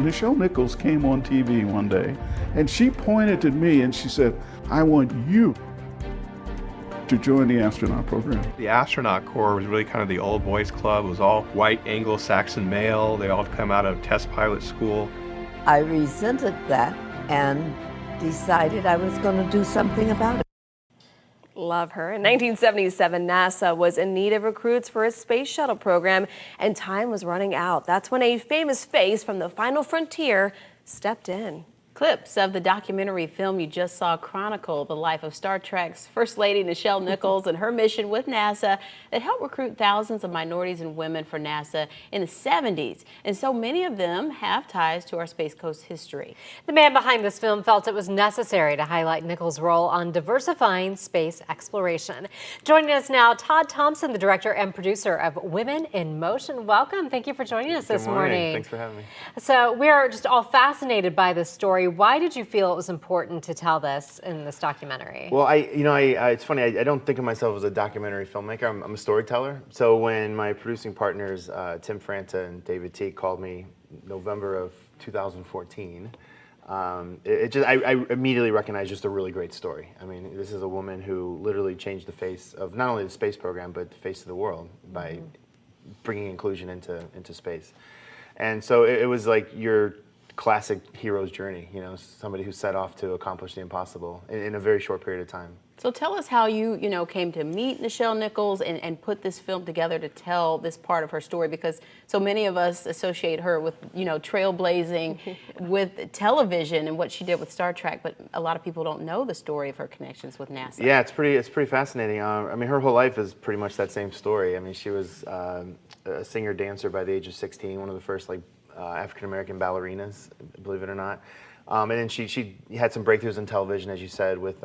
Nichelle Nichols came on TV one day and she pointed at me and she said, "I want you to join the astronaut program." The astronaut corps was really kind of the old boys club. It was all white Anglo-Saxon male. They all come out of test pilot school. I resented that and decided I was going to do something about it. Love her. In 1977, NASA was in need of recruits for a space shuttle program, and time was running out. That's when a famous face from the final frontier stepped in. Clips of the documentary film you just saw chronicle the life of Star Trek's First Lady Nichelle Nichols and her mission with NASA that helped recruit thousands of minorities and women for NASA in the 70s. And so many of them have ties to our Space Coast history. The man behind this film felt it was necessary to highlight Nichols' role on diversifying space exploration. Joining us now, Todd Thompson, the director and producer of Women in Motion. Welcome. Thank you for joining us this morning. Thanks for having me. So we're just all fascinated by this story. Why did you feel it was important to tell this in this documentary? Well, it's funny. I don't think of myself as a documentary filmmaker. I'm a storyteller. So when my producing partners, Tim Franta and David Teague, called me November of 2014, I immediately recognized just a really great story. I mean, this is a woman who literally changed the face of not only the space program, but the face of the world by bringing inclusion into space. And so it was like your classic hero's journey, somebody who set off to accomplish the impossible in a very short period of time. So tell us how you came to meet Nichelle Nichols and put this film together to tell this part of her story, because so many of us associate her with, trailblazing with television and what she did with Star Trek, but a lot of people don't know the story of her connections with NASA. Yeah, it's pretty fascinating. I mean, her whole life is pretty much that same story. I mean, she was a singer-dancer by the age of 16, one of the first African-American ballerinas, believe it or not. And then she had some breakthroughs in television, as you said, with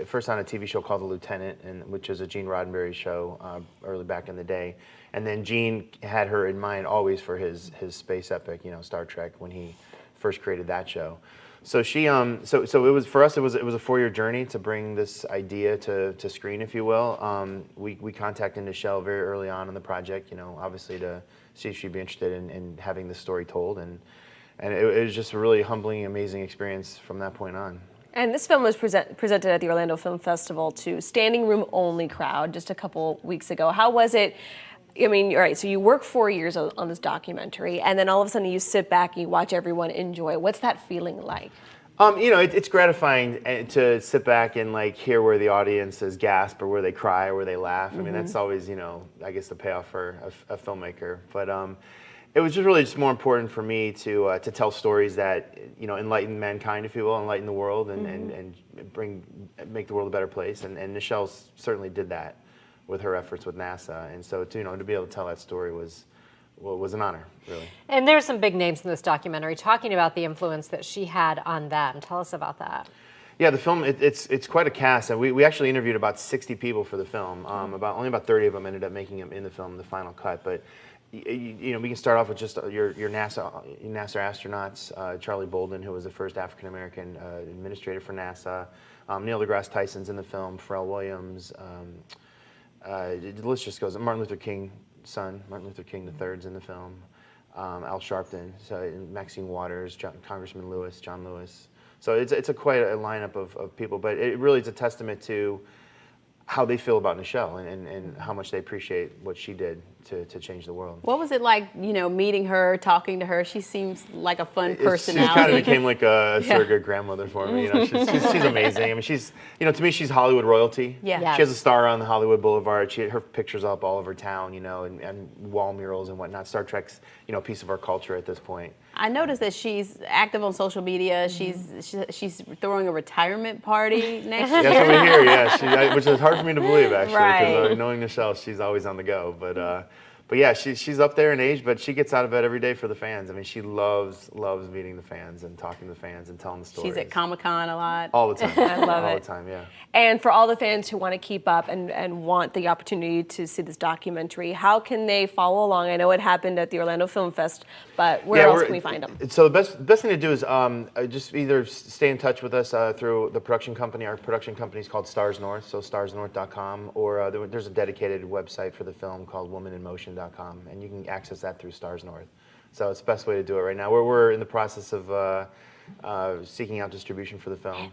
first on a TV show called The Lieutenant, which is a Gene Roddenberry show early back in the day. And then Gene had her in mind always for his space epic, Star Trek, when he first created that show. So she so it was, for us, it was a 4-year journey to bring this idea to screen, if you will. We contacted Nichelle very early on in the project, obviously to see if she'd be interested in having this story told, and it was just a really humbling, amazing experience from that point on. And this film was presented at the Orlando Film Festival to standing room only crowd just a couple weeks ago. How was it? I mean, all right, so you work 4 years on this documentary, and then all of a sudden you sit back and you watch everyone enjoy it. What's that feeling like? It's gratifying to sit back and hear where the audiences gasp or where they cry or where they laugh. I mean, that's always, I guess the payoff for a filmmaker. But it was just more important for me to tell stories that enlighten mankind, if you will, enlighten the world, and make the world a better place. And Nichelle certainly did that with her efforts with NASA. And so to be able to tell that story was an honor, really. And there's some big names in this documentary talking about the influence that she had on them. Tell us about that. Yeah, the film, it's quite a cast, and we actually interviewed about 60 people for the film. Only about 30 of them ended up making it in the film, the final cut. But we can start off with just your NASA astronauts. Charlie Bolden, who was the first African American administrator for NASA. Neil deGrasse Tyson's in the film. Pharrell Williams. The list just goes. Martin Luther King. Son, Martin Luther King III's in the film, Al Sharpton, Maxine Waters, Congressman Lewis, John Lewis. So it's quite a lineup of people, but it really is a testament to how they feel about Nichelle and how much they appreciate what she did to change the world. What was it like, meeting her, talking to her? She seems like a fun personality. She kind of became like a surrogate grandmother for me. She's amazing. I mean, to me, she's Hollywood royalty. Yeah. Yes. She has a star on the Hollywood Boulevard. Her pictures up all over town, and wall murals and whatnot. Star Trek's, a piece of our culture at this point. I noticed that she's active on social media. She's throwing a retirement party next year. That's what we hear, yeah. Which is hard for me to believe, actually, because right. Knowing Nichelle, she's always on the go. But yeah, she's up there in age, but she gets out of bed every day for the fans. I mean, she loves meeting the fans and talking to the fans and telling the stories. She's at Comic-Con a lot. All the time. I love it. All the time, yeah. And for all the fans who want to keep up and want the opportunity to see this documentary, how can they follow along? I know it happened at the Orlando Film Fest, but where else can we find them? So the best thing to do is just either stay in touch with us through the production company. Our production company is called Stars North, so starsnorth.com, or there's a dedicated website for the film called womaninmotion.com, and you can access that through Stars North. So it's the best way to do it right now. We're in the process of seeking out distribution for the film.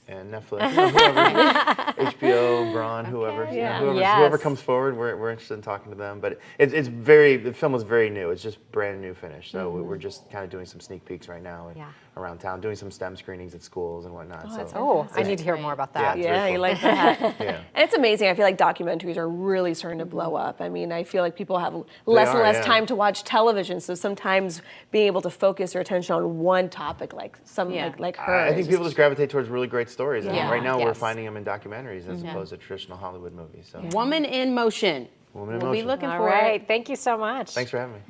And Netflix, whoever, HBO, Braun, whoever, Yeah. whoever comes forward, we're interested in talking to them. But the film is very new. It's just brand new finish. So we're just kind of doing some sneak peeks right now around town, doing some STEM screenings at schools and whatnot. Oh, I need to hear more about that. it's Yeah, very you cool. like that. Yeah. And it's amazing. I feel like documentaries are really starting to blow up. I mean, I feel like people have less and are, less yeah. time to watch television. So sometimes being able to focus your attention on one topic, like like her, I think people just gravitate towards really great stories. And Yeah. right now we're Yes. finding them in documentaries as opposed to traditional Hollywood movies. So Woman in Motion. Woman in We'll be Motion. looking All for it. right. Thank you so much. Thanks for having me.